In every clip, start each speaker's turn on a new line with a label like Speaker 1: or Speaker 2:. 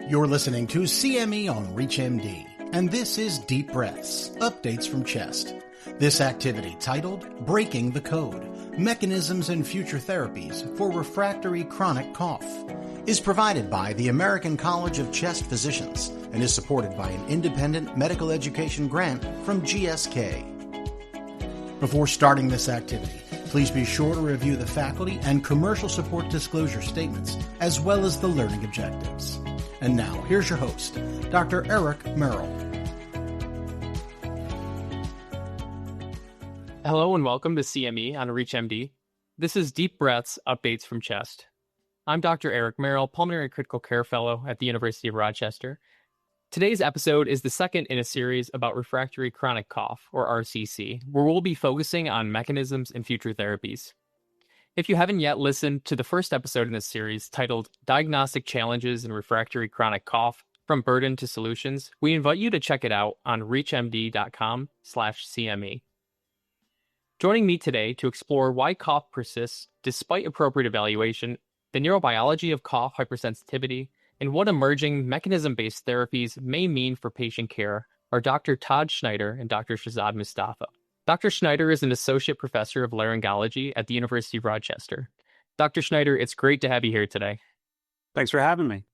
Speaker 1: You're listening to CME on ReachMD, and this is Deep Breaths, Updates from Chest. This activity, titled Breaking the Code, Mechanisms and Future Therapies for Refractory Chronic Cough, is provided by the American College of Chest Physicians and is supported by an independent medical education grant from GSK. Before starting this activity, please be sure to review the faculty and commercial support disclosure statements, as well as the learning objectives. And now, here's your host, Dr. Eric Merrell.
Speaker 2: Hello and welcome to CME on ReachMD. This is Deep Breaths, Updates from Chest. I'm Dr. Eric Merrell, Pulmonary Critical Care Fellow at the University of Rochester. Today's episode is the second in a series about refractory chronic cough, or RCC, where we'll be focusing on mechanisms and future therapies. If you haven't yet listened to the first episode in this series titled Diagnostic Challenges in Refractory Chronic Cough, From Burden to Solutions, we invite you to check it out on reachmd.com/CME. Joining me today to explore why cough persists despite appropriate evaluation, the neurobiology of cough hypersensitivity, and what emerging mechanism-based therapies may mean for patient care are Dr. Todd Schneider and Dr. Shahzad Mustafa. Dr. Schneider is an associate professor of laryngology at the University of Rochester. Dr. Schneider, it's great to have you here today.
Speaker 3: Thanks for having me.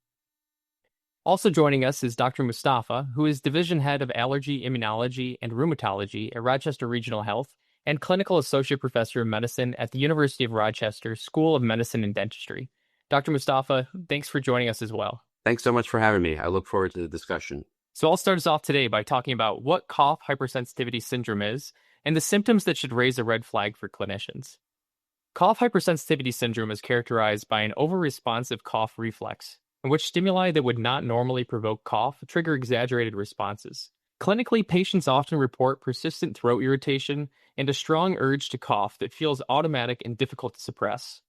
Speaker 2: Also joining us is Dr. Mustafa, who is division head of allergy, immunology, and rheumatology at Rochester Regional Health and clinical associate professor of medicine at the University of Rochester School of Medicine and Dentistry. Dr. Mustafa, thanks for joining us as well.
Speaker 3: Thanks so much for having me. I look forward to the discussion.
Speaker 2: So I'll start us off today by talking about what cough hypersensitivity syndrome is and the symptoms that should raise a red flag for clinicians. Cough hypersensitivity syndrome is characterized by an overresponsive cough reflex, in which stimuli that would not normally provoke cough trigger exaggerated responses. Clinically, patients often report persistent throat irritation and a strong urge to cough that feels automatic and difficult to suppress.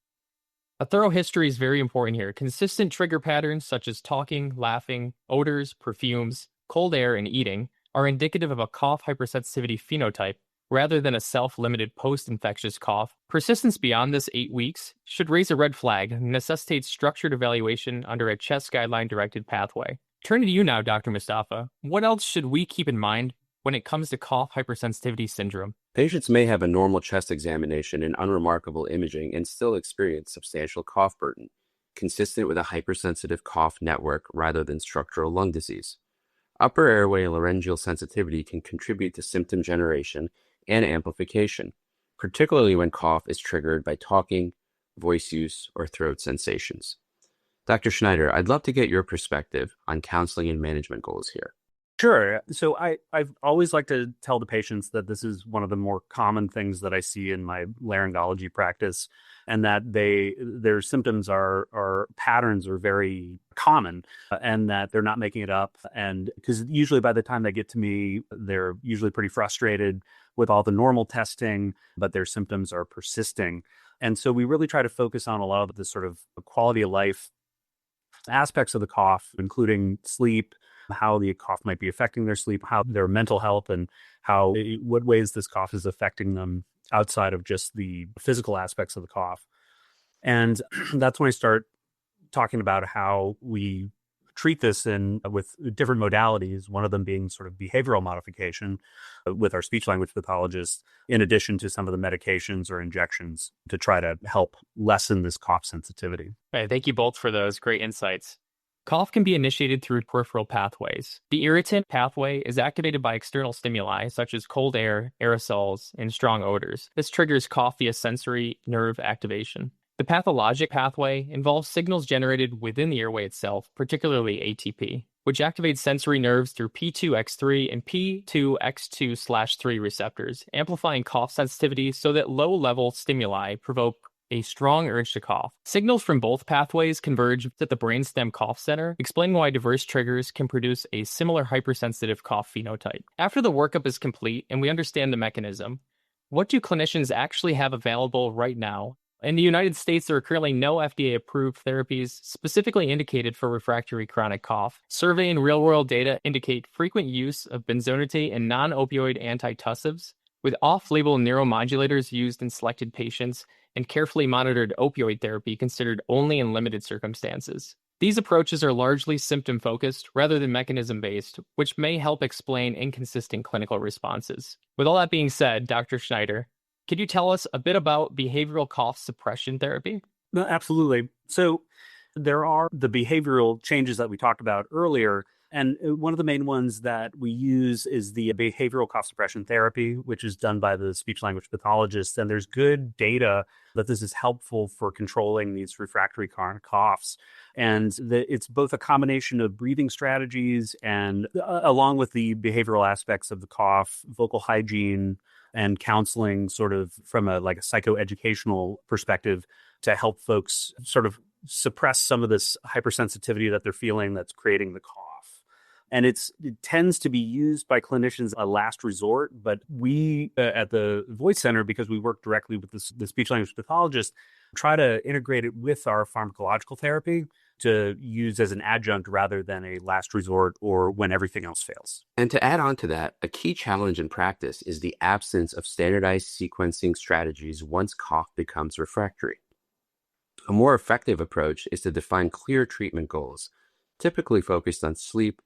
Speaker 2: A thorough history is very important here. Consistent trigger patterns such as talking, laughing, odors, perfumes, cold air, and eating are indicative of a cough hypersensitivity phenotype rather than a self-limited post-infectious cough. Persistence beyond this 8 weeks should raise a red flag and necessitate structured evaluation under a chest guideline-directed pathway. Turning to you now, Dr. Mustafa, what else should we keep in mind when it comes to cough hypersensitivity syndrome?
Speaker 3: Patients may have a normal chest examination and unremarkable imaging and still experience substantial cough burden, consistent with a hypersensitive cough network rather than structural lung disease. Upper airway laryngeal sensitivity can contribute to symptom generation and amplification, particularly when cough is triggered by talking, voice use, or throat sensations. Dr. Schneider, I'd love to get your perspective on counseling and management goals here.
Speaker 4: Sure. So I've always liked to tell the patients that this is one of the more common things that I see in my laryngology practice, and that their symptoms patterns are very common, and that they're not making it up. And because usually by the time they get to me, they're usually pretty frustrated with all the normal testing, but their symptoms are persisting. And so we really try to focus on a lot of the sort of quality of life aspects of the cough, including sleep, how the cough might be affecting their sleep, how their mental health, and what ways this cough is affecting them outside of just the physical aspects of the cough. And that's when I start talking about how we treat this with different modalities, one of them being sort of behavioral modification with our speech language pathologists, in addition to some of the medications or injections to try to help lessen this cough sensitivity.
Speaker 2: Right, thank you both for those great insights. Cough can be initiated through peripheral pathways. The irritant pathway is activated by external stimuli, such as cold air, aerosols, and strong odors. This triggers cough via sensory nerve activation. The pathologic pathway involves signals generated within the airway itself, particularly ATP, which activates sensory nerves through P2X3 and P2X2/3 receptors, amplifying cough sensitivity so that low-level stimuli provoke a strong urge to cough. Signals from both pathways converge at the brainstem cough center, explaining why diverse triggers can produce a similar hypersensitive cough phenotype. After the workup is complete and we understand the mechanism, what do clinicians actually have available right now? In the United States, there are currently no FDA-approved therapies specifically indicated for refractory chronic cough. Survey and real-world data indicate frequent use of benzonatate and non-opioid antitussives, with off-label neuromodulators used in selected patients and carefully monitored opioid therapy considered only in limited circumstances. These approaches are largely symptom-focused rather than mechanism-based, which may help explain inconsistent clinical responses. With all that being said, Dr. Schneider, could you tell us a bit about behavioral cough suppression therapy?
Speaker 4: No, absolutely. So there are the behavioral changes that we talked about earlier. And one of the main ones that we use is the behavioral cough suppression therapy, which is done by the speech language pathologists. And there's good data that this is helpful for controlling these refractory chronic coughs. And it's both a combination of breathing strategies and along with the behavioral aspects of the cough, vocal hygiene, and counseling sort of from a psychoeducational perspective to help folks sort of suppress some of this hypersensitivity that they're feeling that's creating the cough. And it tends to be used by clinicians a last resort, but we at the Voice Center, because we work directly with the speech language pathologist, try to integrate it with our pharmacological therapy to use as an adjunct rather than a last resort or when everything else fails.
Speaker 3: And to add on to that, a key challenge in practice is the absence of standardized sequencing strategies once cough becomes refractory. A more effective approach is to define clear treatment goals, typically focused on sleep,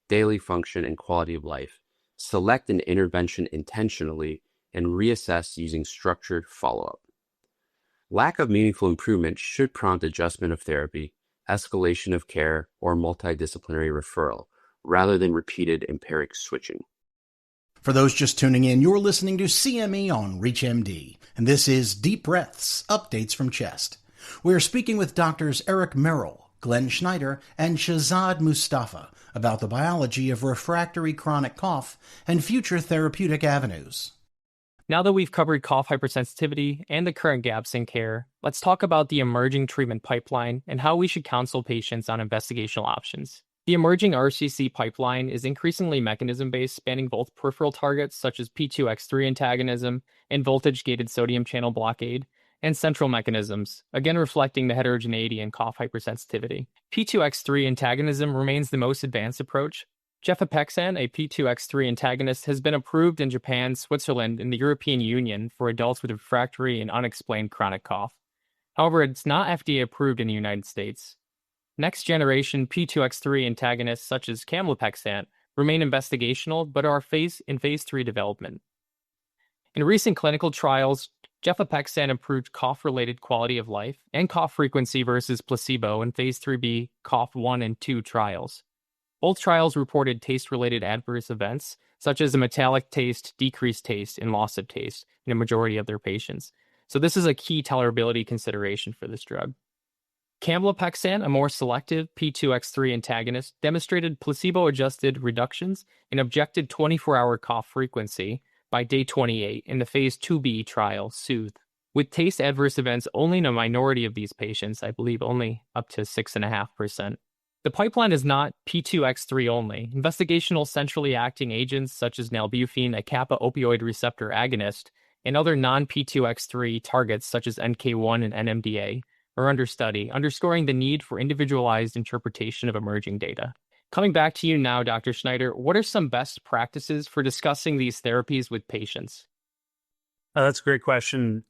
Speaker 3: daily function, and quality of life, select an intervention intentionally, and reassess using structured follow-up. Lack of meaningful improvement should prompt adjustment of therapy, escalation of care, or multidisciplinary referral, rather than repeated empiric switching.
Speaker 1: For those just tuning in, you're listening to CME on ReachMD, and this is Deep Breaths, Updates from Chest. We're speaking with doctors Eric Merrell, Glenn Schneider, and Shahzad Mustafa about the biology of refractory chronic cough and future therapeutic avenues.
Speaker 2: Now that we've covered cough hypersensitivity and the current gaps in care, let's talk about the emerging treatment pipeline and how we should counsel patients on investigational options. The emerging RCC pipeline is increasingly mechanism-based, spanning both peripheral targets such as P2X3 antagonism and voltage-gated sodium channel blockade, and central mechanisms, again reflecting the heterogeneity in cough hypersensitivity. P2X3 antagonism remains the most advanced approach. Gefapixant, a P2X3 antagonist, has been approved in Japan, Switzerland, and the European Union for adults with refractory and unexplained chronic cough. However, it's not FDA approved in the United States. Next-generation P2X3 antagonists such as camlipixant remain investigational but are in phase 3 development. In recent clinical trials, gefapixant improved cough-related quality of life and cough frequency versus placebo in phase 3b cough 1 and 2 trials. Both trials reported taste-related adverse events, such as a metallic taste, decreased taste, and loss of taste in a majority of their patients. So this is a key tolerability consideration for this drug. Camlipixant, a more selective P2X3 antagonist, demonstrated placebo-adjusted reductions in objective 24-hour cough frequency by day 28 in the phase 2b trial, Soothe, with taste adverse events only in a minority of these patients, I believe only up to 6.5%. The pipeline is not P2X3 only. Investigational centrally acting agents such as nalbuphine, a kappa opioid receptor agonist, and other non-P2X3 targets such as NK1 and NMDA are under study, underscoring the need for individualized interpretation of emerging data. Coming back to you now, Dr. Schneider, what are some best practices for discussing these therapies with patients?
Speaker 4: That's a great question.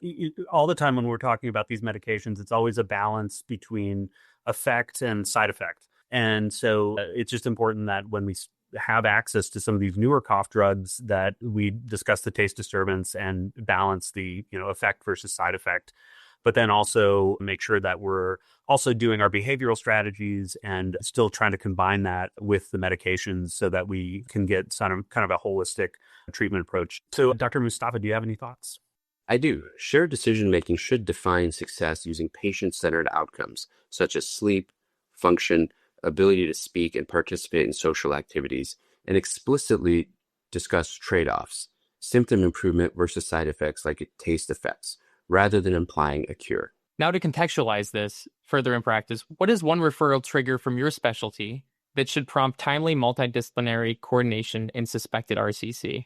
Speaker 4: All the time when we're talking about these medications, it's always a balance between effect and side effect. And so it's just important that when we have access to some of these newer cough drugs, that we discuss the taste disturbance and balance the effect versus side effect. But then also make sure that we're also doing our behavioral strategies and still trying to combine that with the medications so that we can get kind of a holistic treatment approach. So, Dr. Mustafa, do you have any thoughts?
Speaker 3: I do. Shared decision-making should define success using patient-centered outcomes, such as sleep, function, ability to speak and participate in social activities, and explicitly discuss trade-offs, symptom improvement versus side effects like taste effects, rather than implying a cure.
Speaker 2: Now, to contextualize this further in practice, what is one referral trigger from your specialty that should prompt timely multidisciplinary coordination in suspected RCC?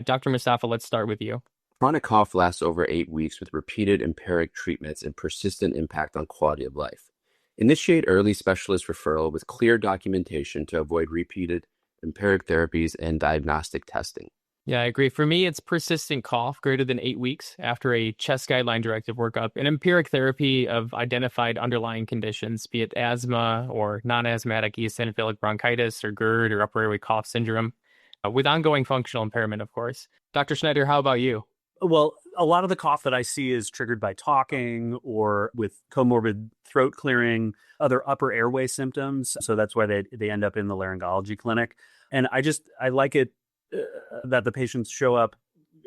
Speaker 2: Dr. Mustafa, let's start with you.
Speaker 3: Chronic cough lasts over 8 weeks with repeated empiric treatments and persistent impact on quality of life. Initiate early specialist referral with clear documentation to avoid repeated empiric therapies and diagnostic testing.
Speaker 2: Yeah, I agree. For me, it's persistent cough greater than 8 weeks after a chest guideline directive workup, an empiric therapy of identified underlying conditions, be it asthma or non-asthmatic eosinophilic bronchitis or GERD or upper airway cough syndrome, with ongoing functional impairment, of course. Dr. Schneider, how about you?
Speaker 4: Well, a lot of the cough that I see is triggered by talking or with comorbid throat clearing, other upper airway symptoms. So that's why they end up in the laryngology clinic. And I like it that the patients show up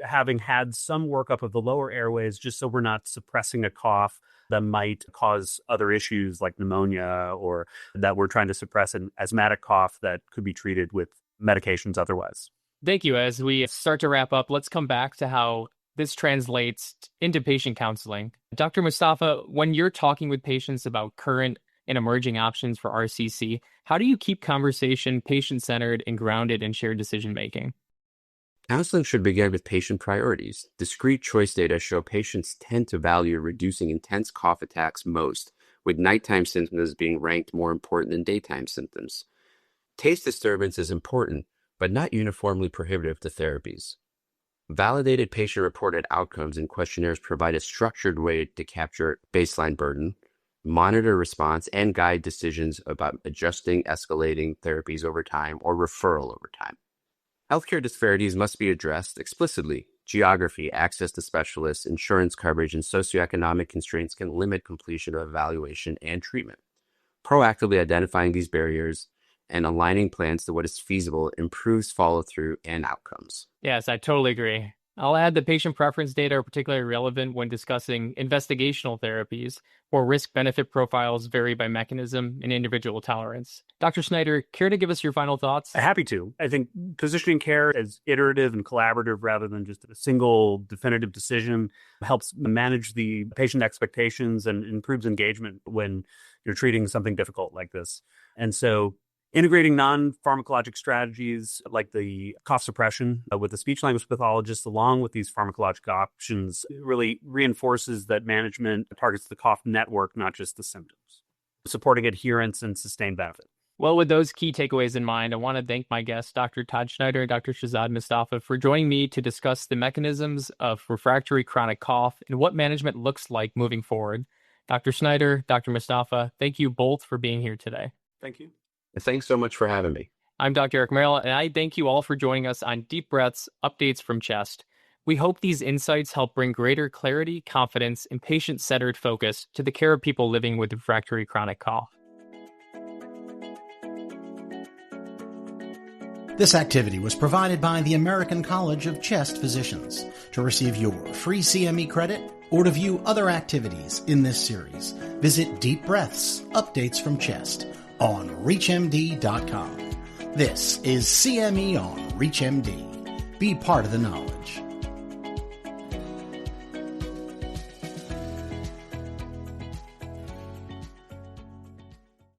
Speaker 4: having had some workup of the lower airways, just so we're not suppressing a cough that might cause other issues like pneumonia, or that we're trying to suppress an asthmatic cough that could be treated with medications otherwise.
Speaker 2: Thank you. As we start to wrap up, let's come back to how this translates into patient counseling. Dr. Mustafa, when you're talking with patients about current and emerging options for RCC, how do you keep conversation patient-centered and grounded in shared decision-making?
Speaker 3: Counseling should begin with patient priorities. Discrete choice data show patients tend to value reducing intense cough attacks most, with nighttime symptoms being ranked more important than daytime symptoms. Taste disturbance is important, but not uniformly prohibitive to therapies. Validated patient-reported outcomes and questionnaires provide a structured way to capture baseline burden, monitor response, and guide decisions about adjusting, escalating therapies over time or referral over time. Healthcare disparities must be addressed explicitly. Geography, access to specialists, insurance coverage, and socioeconomic constraints can limit completion of evaluation and treatment. Proactively identifying these barriers and aligning plans to what is feasible improves follow-through and outcomes.
Speaker 2: Yes, I totally agree. I'll add that patient preference data are particularly relevant when discussing investigational therapies, where risk-benefit profiles vary by mechanism and individual tolerance. Dr. Schneider, care to give us your final thoughts?
Speaker 4: Happy to. I think positioning care as iterative and collaborative rather than just a single definitive decision helps manage the patient expectations and improves engagement when you're treating something difficult like this. And so integrating non-pharmacologic strategies like the cough suppression with the speech-language pathologist along with these pharmacologic options really reinforces that management targets the cough network, not just the symptoms, supporting adherence and sustained benefit.
Speaker 2: Well, with those key takeaways in mind, I want to thank my guests, Dr. Todd Schneider and Dr. Shahzad Mustafa, for joining me to discuss the mechanisms of refractory chronic cough and what management looks like moving forward. Dr. Schneider, Dr. Mustafa, thank you both for being here today.
Speaker 4: Thank you.
Speaker 3: Thanks so much for having me.
Speaker 2: I'm Dr. Eric Merrell, and I thank you all for joining us on Deep Breaths, Updates from Chest. We hope these insights help bring greater clarity, confidence, and patient-centered focus to the care of people living with refractory chronic cough.
Speaker 1: This activity was provided by the American College of Chest Physicians. To receive your free CME credit or to view other activities in this series, visit Deep Breaths, Updates from Chest on ReachMD.com. This is CME on ReachMD. Be part of the knowledge.